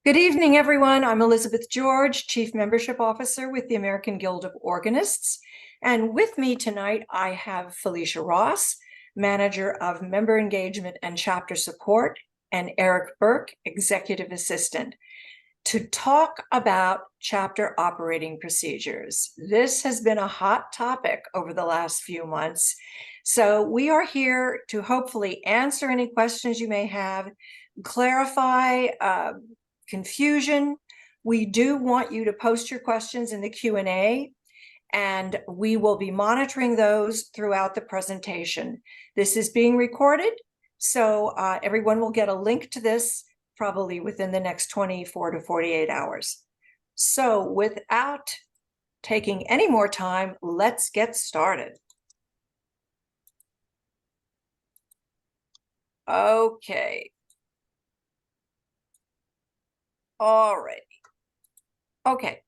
Good evening, everyone. I'm Elizabeth George, Chief Membership Officer with the American Guild of Organists. And with me tonight, I have Felicia Ross, Manager of Member Engagement and Chapter Support, and Eric Burke, Executive Assistant, to talk about chapter operating procedures. This has been a hot topic over the last few months. So we are here to hopefully answer any questions you may have, clarify confusion. We do want you to post your questions in the Q&A, and we will be monitoring those throughout the presentation. This is being recorded, so everyone will get a link to this probably within the next 24 to 48 hours. So without taking any more time, let's get started. Okay. All right. Okay.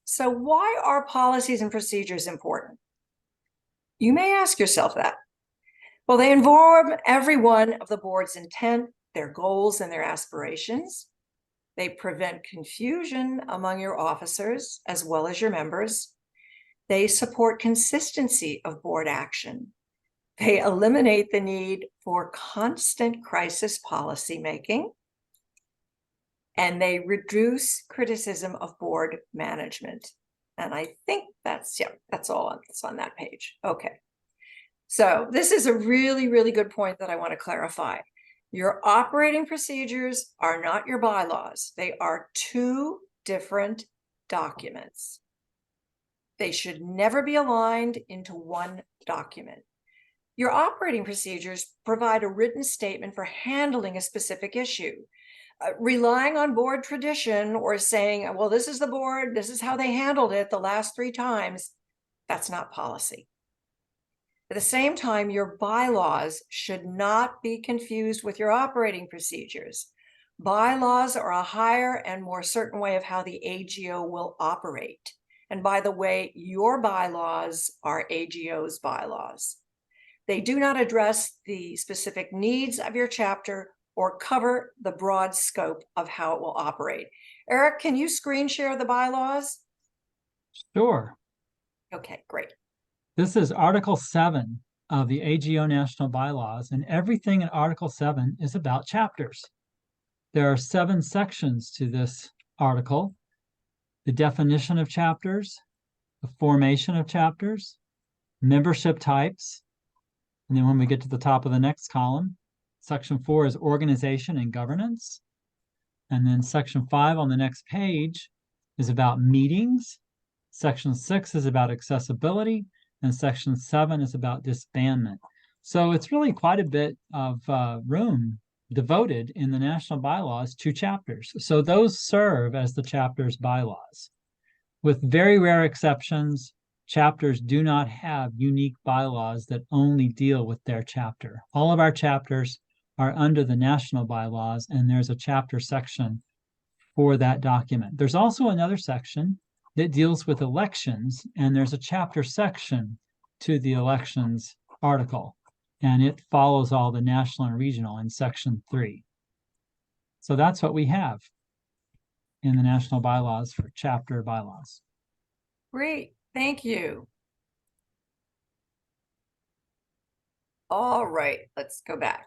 So why are policies and procedures important? You may ask yourself that. Well, they inform every one of the board's intent, their goals, and their aspirations. They prevent confusion among your officers as well as your members. They support consistency of board action. They eliminate the need for constant crisis policymaking. And they reduce criticism of board management. And I think that's all that's on that page. Okay. So this is a really, really good point that I want to clarify. Your operating procedures are not your bylaws. They are two different documents. They should never be aligned into one document. Your operating procedures provide a written statement for handling a specific issue. Relying on board tradition or saying, well, this is the board, this is how they handled it the last 3 times, that's not policy. At the same time, your bylaws should not be confused with your operating procedures. Bylaws are a higher and more certain way of how the AGO will operate. And by the way, your bylaws are AGO's bylaws. They do not address the specific needs of your chapter or cover the broad scope of how it will operate. Eric, can you screen share the bylaws? Sure. Okay, great. This is Article 7 of the AGO National Bylaws, and everything in Article 7 is about chapters. There are 7 sections to this article: the definition of chapters, the formation of chapters, membership types, and then when we get to the top of the next column, Section 4 is organization and governance. And then Section 5 on the next page is about meetings. Section 6 is about accessibility. And Section 7 is about disbandment. So it's really quite a bit of room devoted in the national bylaws to chapters. So those serve as the chapter's bylaws. With very rare exceptions, chapters do not have unique bylaws that only deal with their chapter. All of our chapters are under the national bylaws, and there's a chapter section for that document. There's also another section that deals with elections, and there's a chapter section to the elections article, and it follows all the national and regional in Section 3. So that's what we have in the national bylaws for chapter bylaws. Great, thank you. All right, let's go back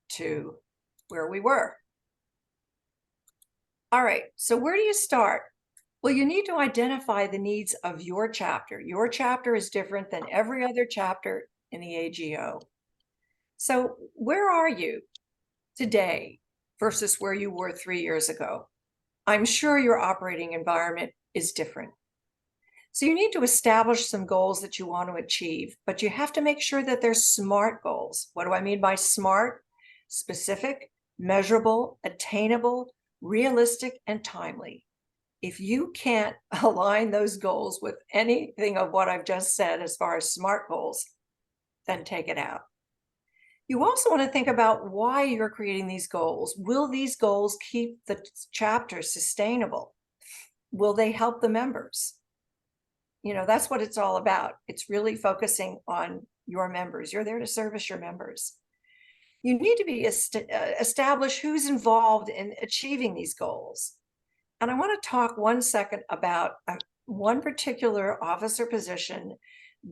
to where we were. All right, so where do you start? Well, you need to identify the needs of your chapter. Your chapter is different than every other chapter in the AGO. So where are you today versus where you were 3 years ago? I'm sure your operating environment is different. So you need to establish some goals that you want to achieve, but you have to make sure that they're SMART goals. What do I mean by SMART? Specific, measurable, attainable, realistic, and timely. If you can't align those goals with anything of what I've just said as far as SMART goals, then take it out. You also want to think about why you're creating these goals. Will these goals keep the chapter sustainable? Will they help the members? You know, that's what it's all about. It's really focusing on your members. You're there to service your members. You need to be establish who's involved in achieving these goals. And I want to talk 1 second about one particular officer position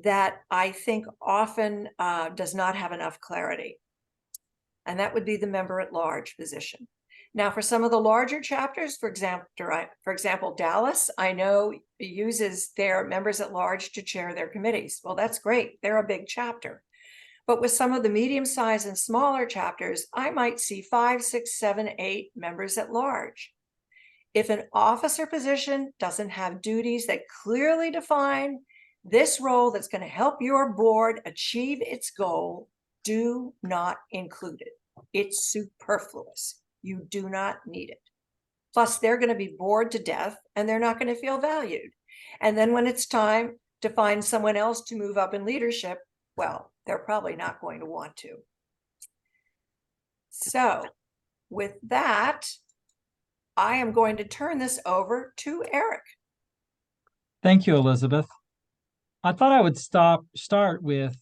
that I think often does not have enough clarity. And that would be the member at large position. Now, for some of the larger chapters, for example, Dallas, I know uses their members at large to chair their committees. Well, that's great. They're a big chapter. But with some of the medium-sized and smaller chapters, I might see 5, 6, 7, 8 members at large. If an officer position doesn't have duties that clearly define this role that's going to help your board achieve its goal, do not include it. It's superfluous. You do not need it. Plus, they're going to be bored to death and they're not going to feel valued. And then when it's time to find someone else to move up in leadership, well, they're probably not going to want to. So with that, I am going to turn this over to Eric. Thank you, Elizabeth. I thought I would start with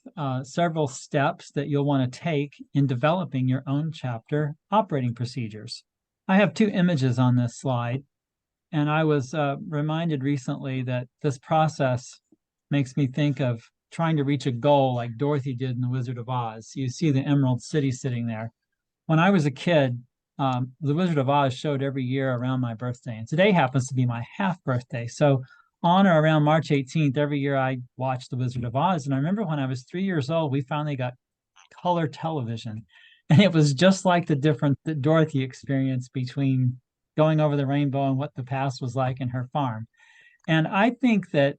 several steps that you'll want to take in developing your own chapter operating procedures. I have 2 images on this slide, and I was reminded recently that this process makes me think of trying to reach a goal like Dorothy did in The Wizard of Oz. You see the Emerald City sitting there. When I was a kid, The Wizard of Oz showed every year around my birthday, and today happens to be my half birthday. So on or around March 18th, every year I watched The Wizard of Oz. And I remember when I was 3 years old, we finally got color television. And it was just like the difference that Dorothy experienced between going over the rainbow and what the past was like in her farm. And I think that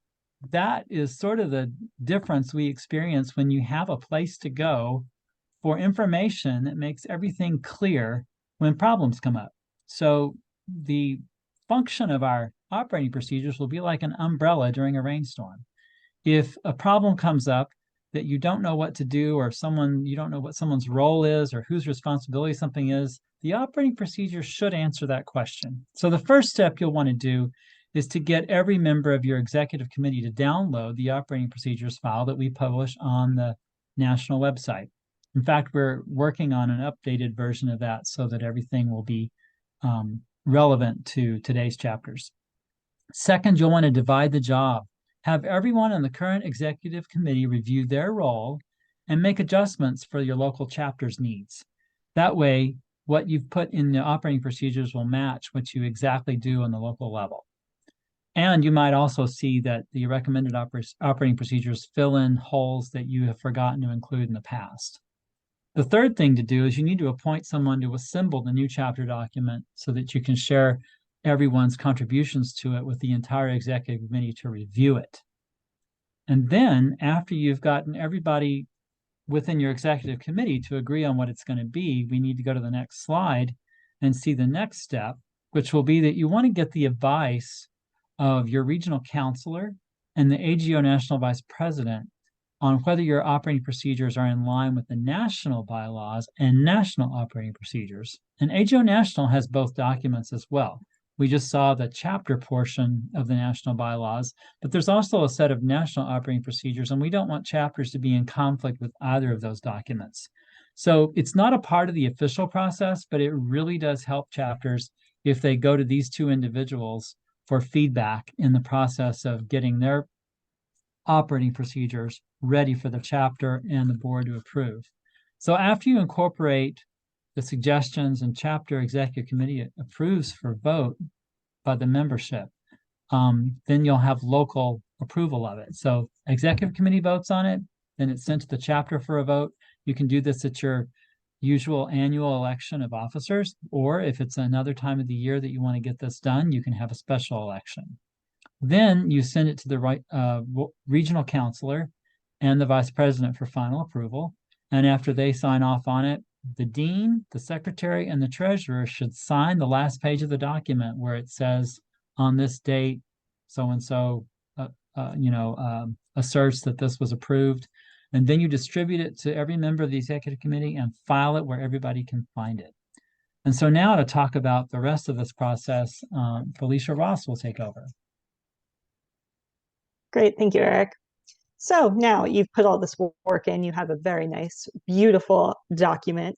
that is sort of the difference we experience when you have a place to go for information that makes everything clear when problems come up. So the function of our operating procedures will be like an umbrella during a rainstorm. If a problem comes up that you don't know what to do, or you don't know what someone's role is or whose responsibility something is, the operating procedure should answer that question. So the first step you'll want to do is to get every member of your executive committee to download the operating procedures file that we publish on the national website. In fact, we're working on an updated version of that so that everything will be relevant to today's chapters. Second, you'll want to divide the job. Have everyone on the current executive committee review their role and make adjustments for your local chapter's needs. That way, what you've put in the operating procedures will match what you exactly do on the local level. And you might also see that the recommended operating procedures fill in holes that you have forgotten to include in the past. The third thing to do is you need to appoint someone to assemble the new chapter document so that you can share everyone's contributions to it with the entire executive committee to review it. And then after you've gotten everybody within your executive committee to agree on what it's going to be, we need to go to the next slide and see the next step, which will be that you want to get the advice of your regional counselor and the AGO National Vice President on whether your operating procedures are in line with the national bylaws and national operating procedures. And AGO National has both documents as well. We just saw the chapter portion of the national bylaws, but there's also a set of national operating procedures, and we don't want chapters to be in conflict with either of those documents. So it's not a part of the official process, but it really does help chapters if they go to these 2 individuals for feedback in the process of getting their operating procedures ready for the chapter and the board to approve. So after you incorporate the suggestions and chapter executive committee approves for vote by the membership, then you'll have local approval of it. So executive committee votes on it, then it's sent to the chapter for a vote. You can do this at your usual annual election of officers, or if it's another time of the year that you want to get this done, you can have a special election. Then you send it to the regional counselor and the vice president for final approval. And after they sign off on it, the dean, the secretary, and the treasurer should sign the last page of the document where it says, on this date, so-and-so, asserts that this was approved. And then you distribute it to every member of the executive committee and file it where everybody can find it. And so now to talk about the rest of this process, Felicia Ross will take over. Great, thank you, Eric. So now you've put all this work in, you have a very nice, beautiful document.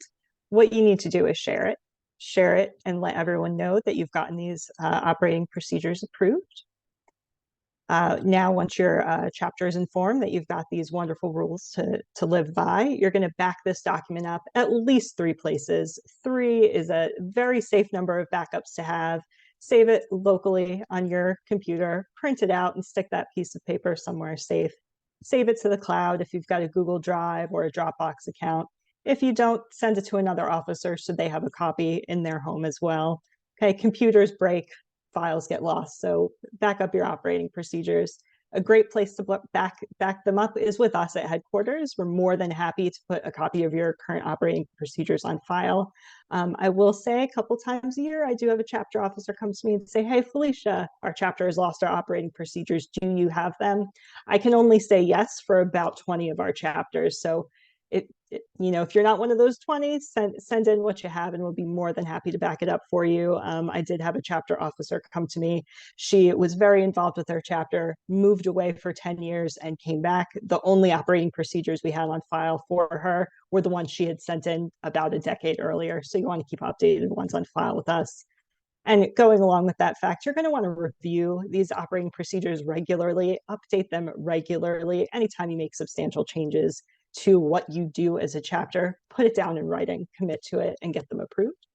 what you need to do is share it and let everyone know that you've gotten these operating procedures approved. Now, once your chapter is informed that you've got these wonderful rules to live by, you're going to back this document up at least 3 places. 3 is a very safe number of backups to have. Save it locally on your computer, print it out, and stick that piece of paper somewhere safe. Save it to the cloud if you've got a Google Drive or a Dropbox account. If you don't, send it to another officer so they have a copy in their home as well. Okay, computers break, files get lost. So back up your operating procedures. A great place to back them up is with us at headquarters. We're more than happy to put a copy of your current operating procedures on file. I will say a couple times a year, I do have a chapter officer come to me and say, hey, Felicia, our chapter has lost our operating procedures. Do you have them? I can only say yes for about 20 of our chapters. So if you're not one of those 20, send in what you have and we'll be more than happy to back it up for you. I did have a chapter officer come to me. She was very involved with her chapter, moved away for 10 years and came back. The only operating procedures we had on file for her were the ones she had sent in about a decade earlier. So you want to keep updated ones on file with us. And going along with that fact, you're going to want to review these operating procedures regularly, update them regularly. Anytime you make substantial changes to what you do as a chapter, put it down in writing, commit to it, and get them approved.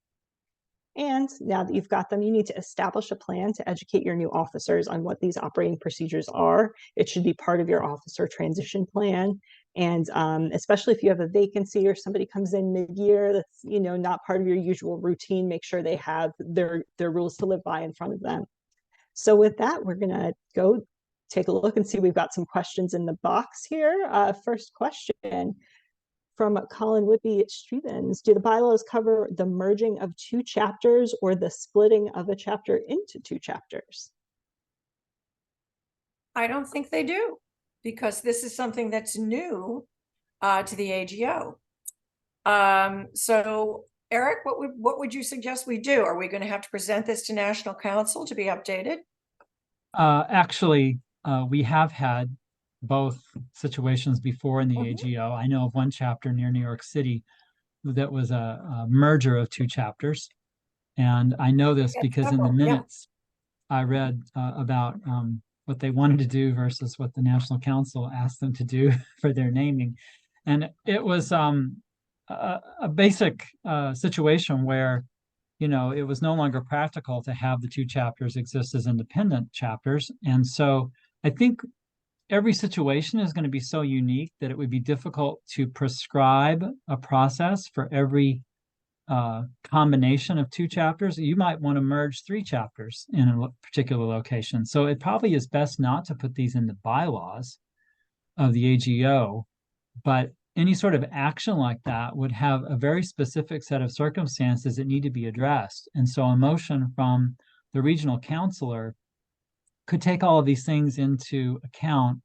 And now that you've got them, you need to establish a plan to educate your new officers on what these operating procedures are. It should be part of your officer transition plan. And especially if you have a vacancy or somebody comes in mid-year that's not part of your usual routine, make sure they have their rules to live by in front of them. So with that, we're going to go take a look and see. We've got some questions in the box here. First question from Colin Whitby-Stevens. Do the bylaws cover the merging of 2 chapters or the splitting of a chapter into 2 chapters? I don't think they do, because this is something that's new to the AGO. So Eric, what would you suggest we do? Are we going to have to present this to National Council to be updated? Actually, we have had both situations before in the AGO. I know of one chapter near New York City that was a merger of 2 chapters. And I know this because in the minutes I read about what they wanted to do versus what the National Council asked them to do for their naming. And it was a basic situation where it was no longer practical to have the 2 chapters exist as independent chapters. And so I think every situation is going to be so unique that it would be difficult to prescribe a process for every combination of 2 chapters. You might want to merge 3 chapters in a particular location. So it probably is best not to put these in the bylaws of the AGO, but any sort of action like that would have a very specific set of circumstances that need to be addressed. And so a motion from the regional counselor could take all of these things into account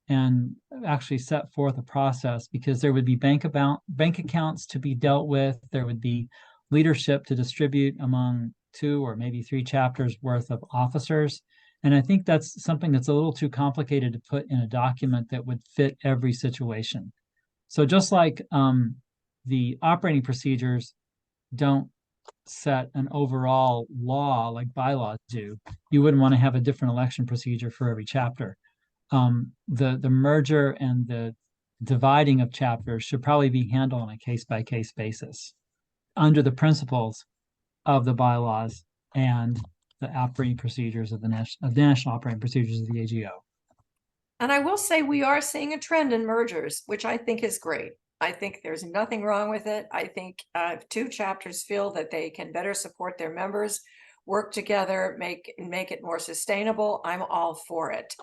and actually set forth a process, because there would be bank accounts to be dealt with. There would be leadership to distribute among 2 or maybe 3 chapters worth of officers. And I think that's something that's a little too complicated to put in a document that would fit every situation. So just like the operating procedures don't set an overall law like bylaws do, you wouldn't want to have a different election procedure for every chapter. The merger and the dividing of chapters should probably be handled on a case-by-case basis under the principles of the bylaws and the operating procedures of the national operating procedures of the AGO. And I will say we are seeing a trend in mergers, which I think is great. I think there's nothing wrong with it. I think if 2 chapters feel that they can better support their members, work together, make it more sustainable, I'm all for it.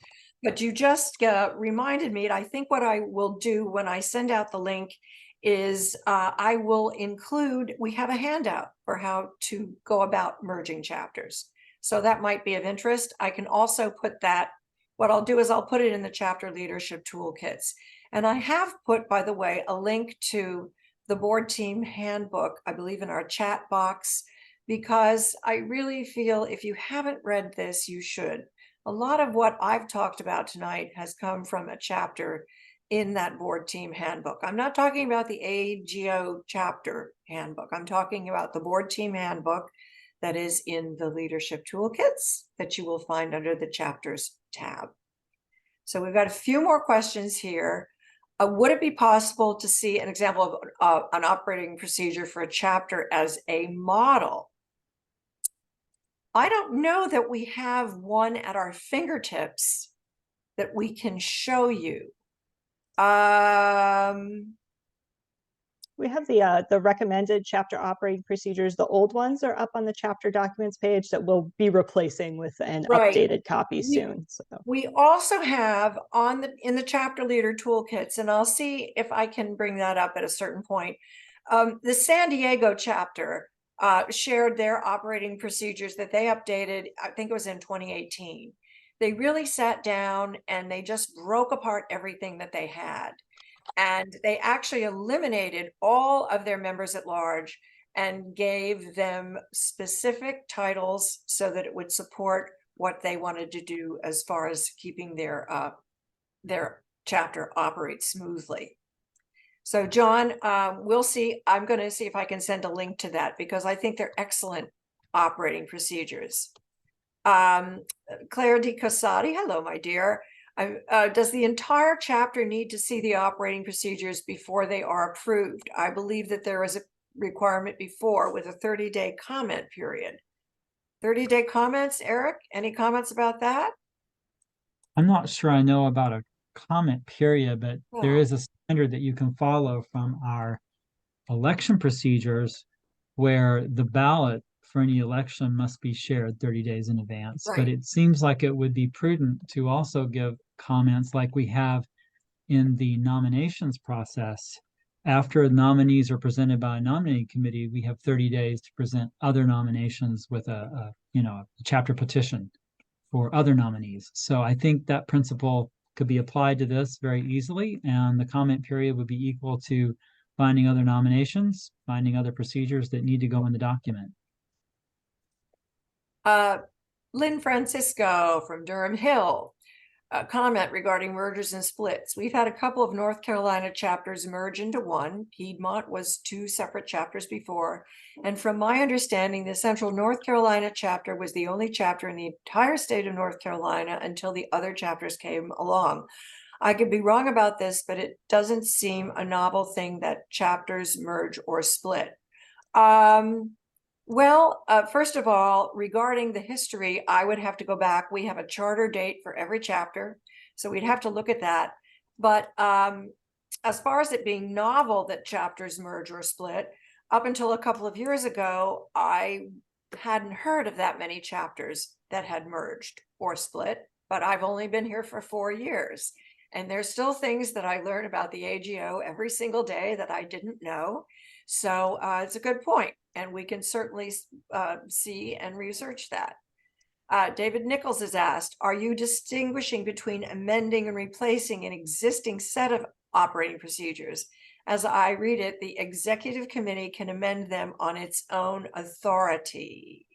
But you just reminded me, and I think what I will do when I send out the link is I will include, we have a handout for how to go about merging chapters. So that might be of interest. I can also put that, what I'll do is I'll put it in the chapter leadership toolkits. And I have put, by the way, a link to the board team handbook, I believe in our chat box, because I really feel if you haven't read this, you should. A lot of what I've talked about tonight has come from a chapter in that board team handbook. I'm not talking about the AGO chapter handbook. I'm talking about the board team handbook that is in the leadership toolkits that you will find under the chapters tab. So we've got a few more questions here. Would it be possible to see an example of an operating procedure for a chapter as a model? I don't know that we have one at our fingertips that we can show you. We have the recommended chapter operating procedures. The old ones are up on the chapter documents page that we'll be replacing with an Right. updated copy soon. So We also have in the chapter leader toolkits, and I'll see if I can bring that up at a certain point. The San Diego chapter shared their operating procedures that they updated, I think it was in 2018. They really sat down and they just broke apart everything that they had. And they actually eliminated all of their members at large and gave them specific titles so that it would support what they wanted to do as far as keeping their chapter operate smoothly. So John, we'll see. I'm going to see if I can send a link to that because I think they're excellent operating procedures. Claire Di Casati, hello, my dear. Does the entire chapter need to see the operating procedures before they are approved? I believe that there is a requirement before with a 30-day comment period. 30-day comments, Eric? Any comments about that? I'm not sure I know about a comment period, but there Oh. is a standard that you can follow from our election procedures where the ballot for any election must be shared 30 days in advance. Right. But it seems like it would be prudent to also give comments like we have in the nominations process. After nominees are presented by a nominating committee, we have 30 days to present other nominations with a chapter petition for other nominees. So I think that principle could be applied to this very easily, and the comment period would be equal to finding other nominations, finding other procedures that need to go in the document. Lynn Francisco from Durham Hill, a comment regarding mergers and splits. We've had a couple of North Carolina chapters merge into one. Piedmont was two separate chapters before. And from my understanding, the Central North Carolina chapter was the only chapter in the entire state of North Carolina until the other chapters came along. I could be wrong about this, but it doesn't seem a novel thing that chapters merge or split. Well, first of all, regarding the history, I would have to go back. We have a charter date for every chapter, so we'd have to look at that. But as far as it being novel that chapters merge or split, up until a couple of years ago, I hadn't heard of that many chapters that had merged or split, but I've only been here for 4 years. And there's still things that I learn about the AGO every single day that I didn't know. So it's a good point, and we can certainly see and research that. David Nichols has asked, are you distinguishing between amending and replacing an existing set of operating procedures? As I read it, the executive committee can amend them on its own authority.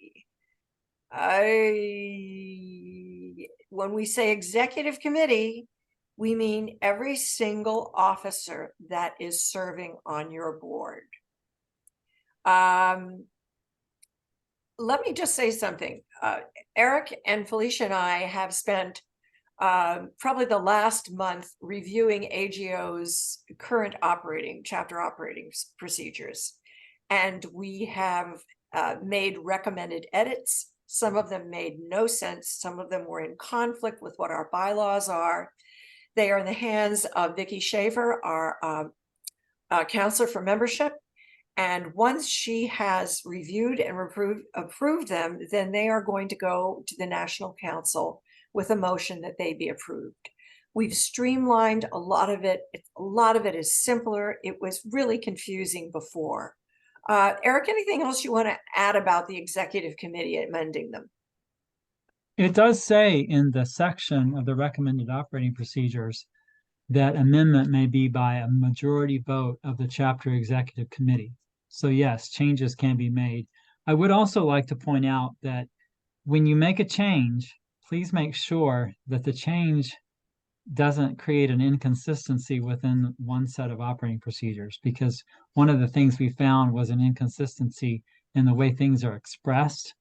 When we say executive committee, we mean every single officer that is serving on your board. Let me just say something. Eric and Felicia and I have spent probably the last month reviewing AGO's current chapter operating procedures. And we have made recommended edits. Some of them made no sense. Some of them were in conflict with what our bylaws are. They are in the hands of Vicki Schaefer, our counselor for membership. And once she has reviewed and approved them, then they are going to go to the National Council with a motion that they be approved. We've streamlined a lot of it. A lot of it is simpler. It was really confusing before. Eric, anything else you want to add about the executive committee amending them? It does say in the section of the recommended operating procedures that amendment may be by a majority vote of the chapter executive committee. So yes, changes can be made. I would also like to point out that when you make a change, please make sure that the change doesn't create an inconsistency within one set of operating procedures, because one of the things we found was an inconsistency in the way things are expressed,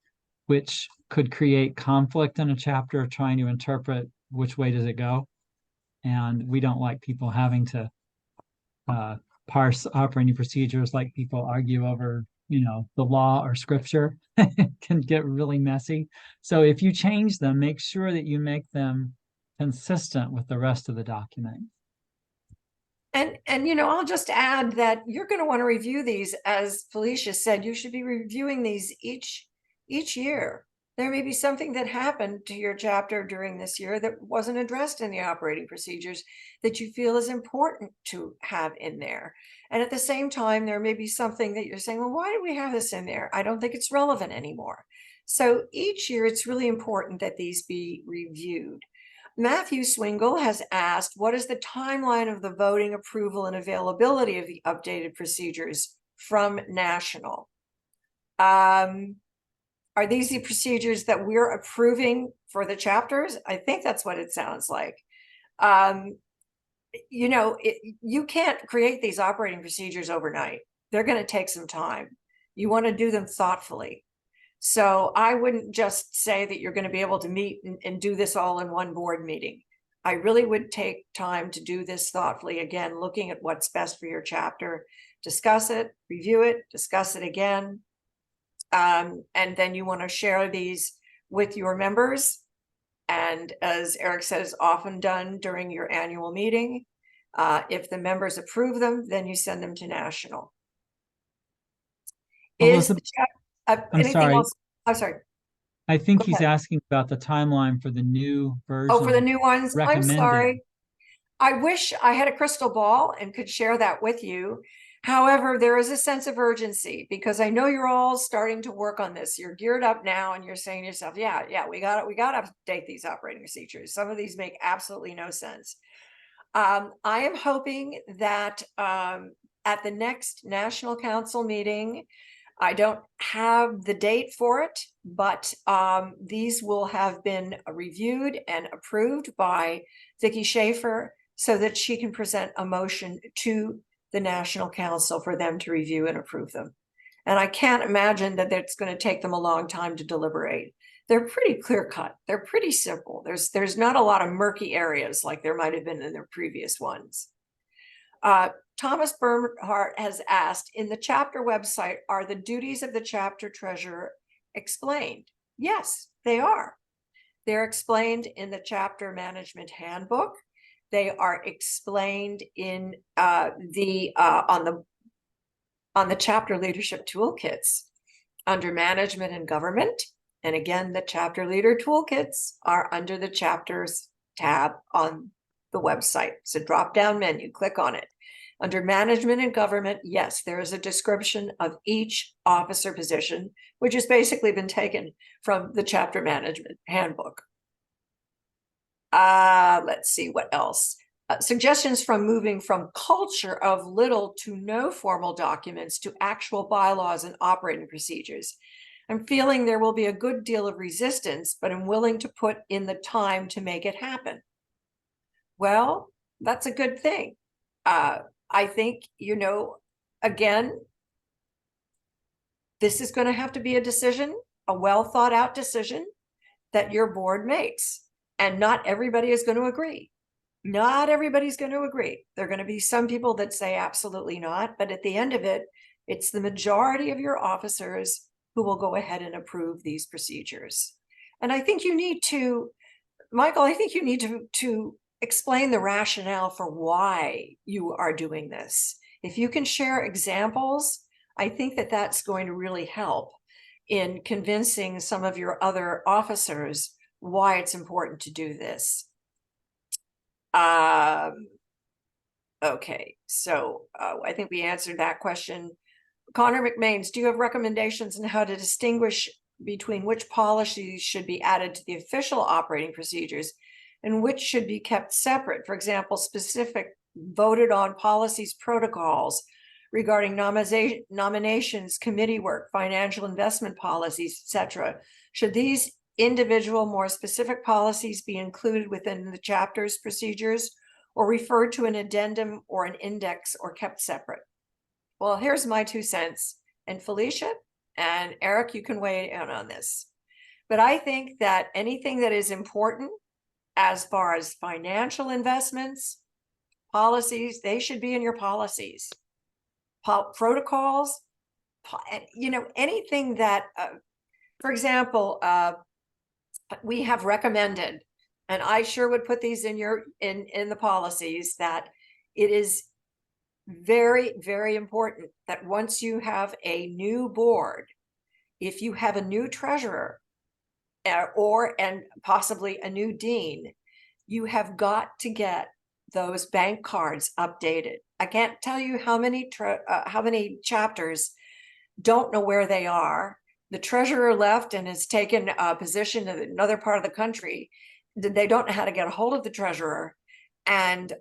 which could create conflict in a chapter trying to interpret which way does it go. And we don't like people having to parse operating procedures like people argue over, the law or scripture. It can get really messy. So if you change them, make sure that you make them consistent with the rest of the document. And I'll just add that you're going to want to review these. As Felicia said, you should be reviewing these each year. There may be something that happened to your chapter during this year that wasn't addressed in the operating procedures that you feel is important to have in there. And at the same time, there may be something that you're saying, well, why do we have this in there? I don't think it's relevant anymore. So each year, it's really important that these be reviewed. Matthew Swingle has asked, what is the timeline of the voting, approval, and availability of the updated procedures from National? Are these the procedures that we're approving for the chapters? I think that's what it sounds like. You can't create these operating procedures overnight. They're going to take some time. You want to do them thoughtfully. So I wouldn't just say that you're going to be able to meet and do this all in one board meeting. I really would take time to do this thoughtfully, again, looking at what's best for your chapter, discuss it, review it, discuss it again. And then you want to share these with your members. And as Eric said, is often done during your annual meeting. If the members approve them, then you send them to National. Elizabeth, I'm anything sorry. else? I'm sorry. I think Go he's ahead. asking about the timeline for the new version. Oh, for the new ones? I'm recommended. sorry. I wish I had a crystal ball and could share that with you. However, there is a sense of urgency because I know you're all starting to work on this. You're geared up now and you're saying to yourself, yeah, we got to update these operating procedures. Some of these make absolutely no sense. I am hoping that at the next National Council meeting, I don't have the date for it, but these will have been reviewed and approved by Vicki Schaefer so that she can present a motion to the National Council for them to review and approve them. And I can't imagine that it's going to take them a long time to deliberate. They're pretty clear cut. They're pretty simple. There's not a lot of murky areas like there might have been in their previous ones. Thomas Bernhardt has asked, in the chapter website, are the duties of the chapter treasurer explained? Yes, they are. They're explained in the chapter management handbook. They are explained in on the chapter leadership toolkits under management and government. And again, the chapter leader toolkits are under the chapters tab on the website. It's a drop-down menu, click on it. Under management and government, yes, there is a description of each officer position, which has basically been taken from the chapter management handbook. Let's see what else. Suggestions from moving from culture of little to no formal documents to actual bylaws and operating procedures. I'm feeling there will be a good deal of resistance, but I'm willing to put in the time to make it happen. Well, that's a good thing. I think, again, this is going to have to be a decision, a well thought out decision that your board makes. And not everybody is going to agree. Not everybody's going to agree. There are going to be some people that say absolutely not. But at the end of it, it's the majority of your officers who will go ahead and approve these procedures. And I think you need to, Michael, I think you need to explain the rationale for why you are doing this. If you can share examples, I think that that's going to really help in convincing some of your other officers why it's important to do this. Okay, so I think we answered that question. Connor McMains, do you have recommendations on how to distinguish between which policies should be added to the official operating procedures and which should be kept separate? For example, specific voted on policies, protocols regarding nominations, committee work, financial investment policies, etc. Should these individual, more specific policies be included within the chapter's procedures or referred to an addendum or an index or kept separate? Well, here's my 2 cents. And Felicia and Eric, you can weigh in on this. But I think that anything that is important as far as financial investments, policies, they should be in your policies. Protocols, anything that, for example, we have recommended, and I sure would put these in the policies, that it is very, very important that once you have a new board, if you have a new treasurer and possibly a new dean, you have got to get those bank cards updated. I can't tell you how many chapters don't know where they are. The treasurer left and has taken a position in another part of the country. They don't know how to get a hold of the treasurer, and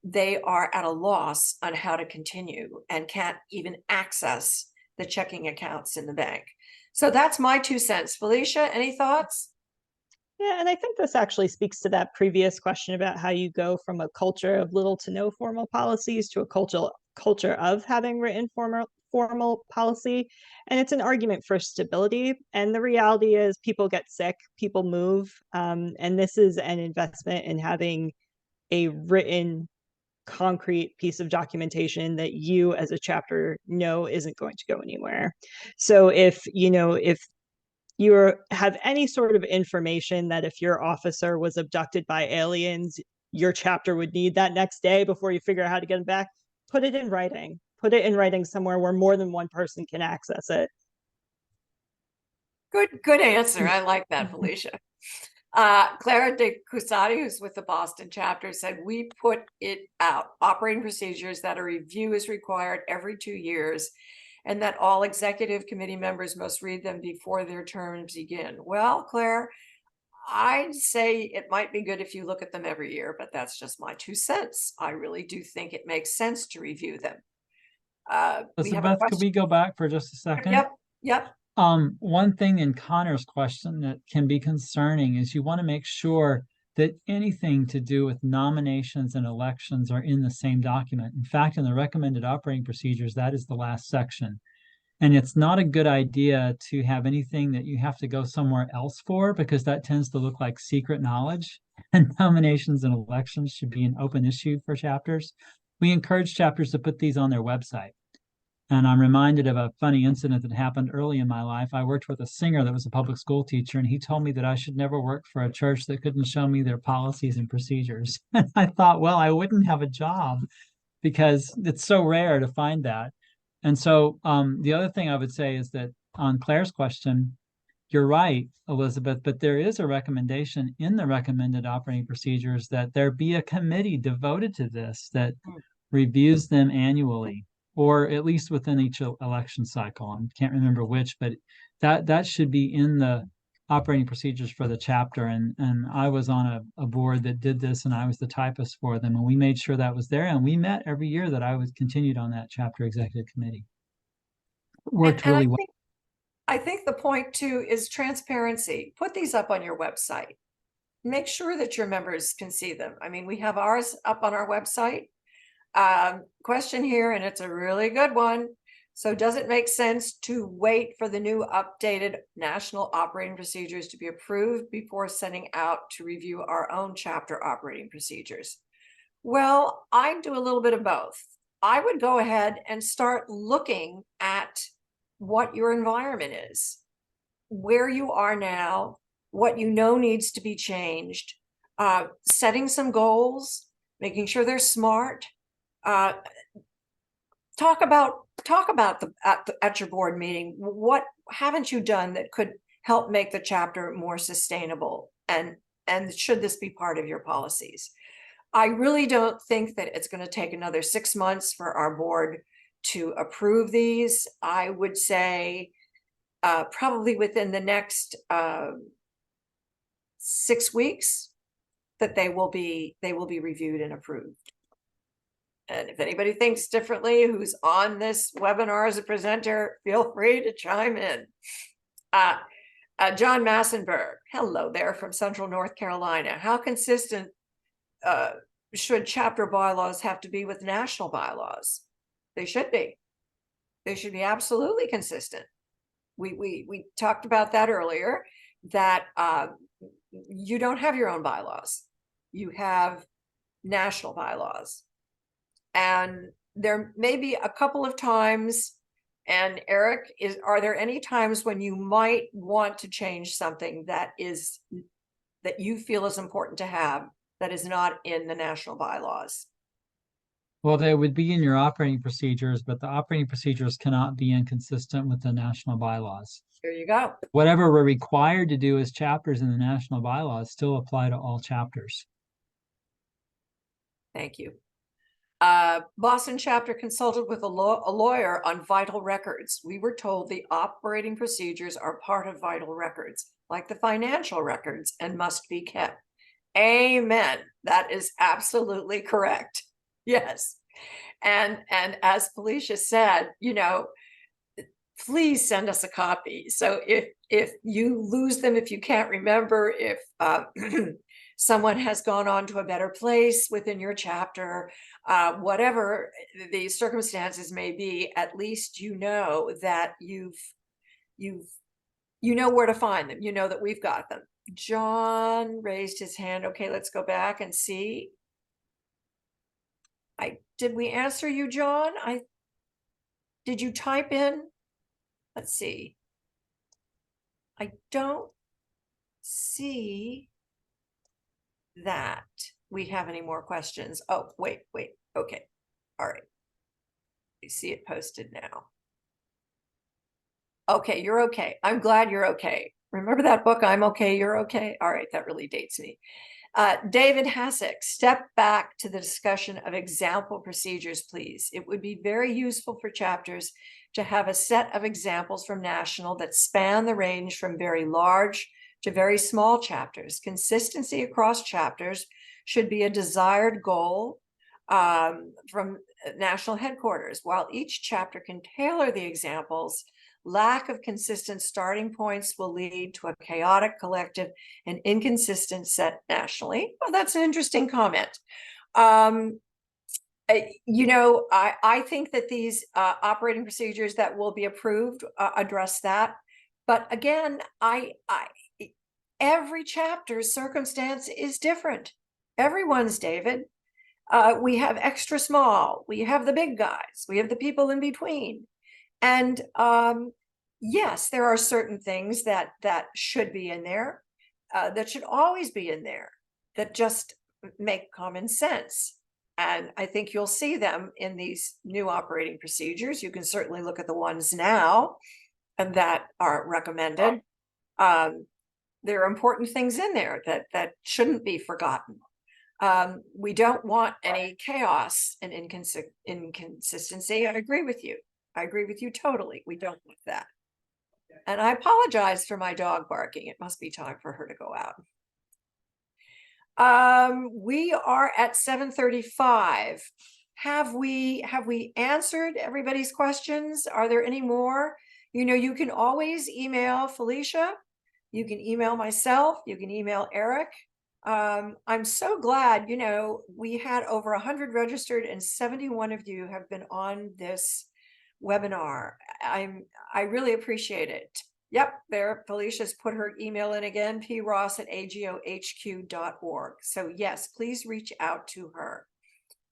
they are at a loss on how to continue and can't even access the checking accounts in the bank. So that's my 2 cents. Felicia, any thoughts? Yeah, and I think this actually speaks to that previous question about how you go from a culture of little to no formal policies to a culture of having written formal policy. And it's an argument for stability. And the reality is people get sick, people move. And this is an investment in having a written concrete piece of documentation that you as a chapter know isn't going to go anywhere. So if you have any sort of information that if your officer was abducted by aliens, your chapter would need that next day before you figure out how to get him back, put it in writing. Put it in writing somewhere where more than one person can access it. Good answer. I like that, Felicia. Clara de Cusati, who's with the Boston chapter, said, we put it out, operating procedures, that a review is required every 2 years, and that all executive committee members must read them before their terms begin. Well, Claire, I'd say it might be good if you look at them every year, but that's just my 2 cents. I really do think it makes sense to review them. Elizabeth, could we go back for just a second? Yep. One thing in Connor's question that can be concerning is you want to make sure that anything to do with nominations and elections are in the same document. In fact, in the recommended operating procedures, that is the last section. And it's not a good idea to have anything that you have to go somewhere else for, because that tends to look like secret knowledge. And nominations and elections should be an open issue for chapters. We encourage chapters to put these on their website. And I'm reminded of a funny incident that happened early in my life. I worked with a singer that was a public school teacher, and he told me that I should never work for a church that couldn't show me their policies and procedures. And I thought, well, I wouldn't have a job, because it's so rare to find that. And so the other thing I would say is that on Claire's question, you're right, Elizabeth, but there is a recommendation in the recommended operating procedures that there be a committee devoted to this that reviews them annually, or at least within each election cycle. I can't remember which, but that should be in the operating procedures for the chapter. And I was on a board that did this, and I was the typist for them. And we made sure that was there. And we met every year that I was continued on that chapter executive committee. It worked really well. I think the point too is transparency. Put these up on your website. Make sure that your members can see them. I mean, we have ours up on our website. Question here, and it's a really good one. So does it make sense to wait for the new updated national operating procedures to be approved before sending out to review our own chapter operating procedures? Well, I do a little bit of both. I would go ahead and start looking at what your environment is, where you are now, what you know needs to be changed, setting some goals, making sure they're smart. Talk about at your board meeting, what haven't you done that could help make the chapter more sustainable, and should this be part of your policies? I really don't think that it's going to take another 6 months for our board to approve these. I would say probably within the next 6 weeks that they will be reviewed and approved. And if anybody thinks differently who's on this webinar as a presenter, feel free to chime in. John Massenberg, hello there from Central North Carolina. How consistent should chapter bylaws have to be with national bylaws? They should be. They should be absolutely consistent. We talked about that earlier, that you don't have your own bylaws. You have national bylaws. And there may be a couple of times, and Eric, are there any times when you might want to change something that you feel is important to have that is not in the national bylaws? Well, they would be in your operating procedures, but the operating procedures cannot be inconsistent with the national bylaws. There you go. Whatever we're required to do as chapters in the national bylaws still apply to all chapters. Thank you. Boston chapter consulted with a lawyer on vital records. We were told the operating procedures are part of vital records, like the financial records, and must be kept. Amen. That is absolutely correct. Yes. And as Felicia said, please send us a copy. So if you lose them, if you can't remember, if someone has gone on to a better place within your chapter, whatever the circumstances may be, at least you know that you know where to find them. You know that we've got them. John raised his hand. Okay, let's go back and see. Did we answer you, John? Did you type in? Let's see. I don't see that we have any more questions. Oh, wait. Okay. All right. I see it posted now. Okay, you're okay. I'm glad you're okay. Remember that book, I'm Okay, You're Okay? All right, that really dates me. David Hassick, step back to the discussion of example procedures, please. It would be very useful for chapters to have a set of examples from national that span the range from very large to very small chapters. Consistency across chapters should be a desired goal from national headquarters. While each chapter can tailor the examples, lack of consistent starting points will lead to a chaotic collective and inconsistent set nationally. Well, that's an interesting comment. I think that these operating procedures that will be approved address that. But again, every chapter's circumstance is different. Everyone's, David. We have extra small, we have the big guys, we have the people in between. And yes, there are certain things that should be in there, that should always be in there, that just make common sense. And I think you'll see them in these new operating procedures. You can certainly look at the ones now and that are recommended. There are important things in there that shouldn't be forgotten. We don't want any chaos and inconsistency. I agree with you. I agree with you totally. We don't want that. And I apologize for my dog barking. It must be time for her to go out. We are at 7:35. Have we answered everybody's questions? Are there any more? You can always email Felicia. You can email myself. You can email Eric. I'm so glad, we had over 100 registered and 71 of you have been on this webinar. I really appreciate it. Yep, there, Felicia's put her email in again, pross@agohq.org. So yes, please reach out to her.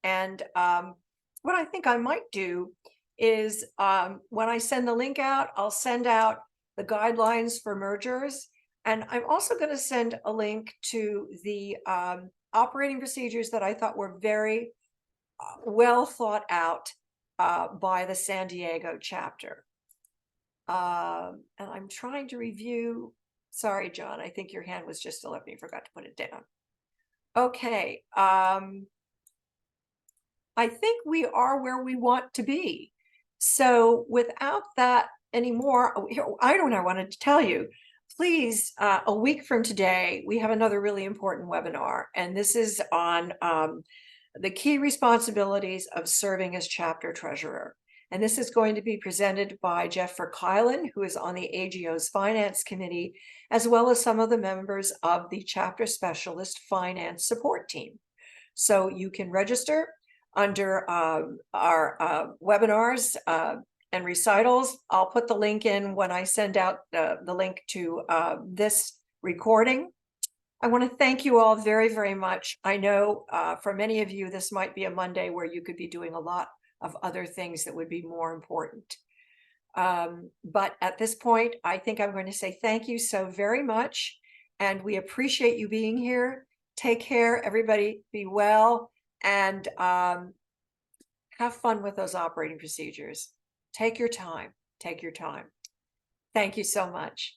And what I think I might do is when I send the link out, I'll send out the guidelines for mergers. And I'm also going to send a link to the operating procedures that I thought were very well thought out by the San Diego chapter. And I'm trying to review. Sorry, John, I think your hand was just still up and you forgot to put it down. Okay. I think we are where we want to be. So without that anymore, I don't know, I wanted to tell you, please, a week from today, we have another really important webinar, and this is on the key responsibilities of serving as chapter treasurer. And this is going to be presented by Jeffrey Kylan, who is on the AGO's Finance Committee, as well as some of the members of the Chapter Specialist Finance Support Team. So you can register under our webinars and recitals. I'll put the link in when I send out the link to this recording. I want to thank you all very, very much. I know for many of you, this might be a Monday where you could be doing a lot of other things that would be more important. But at this point, I think I'm going to say thank you so very much. And we appreciate you being here. Take care, everybody. Be well, and have fun with those operating procedures. Take your time. Take your time. Thank you so much.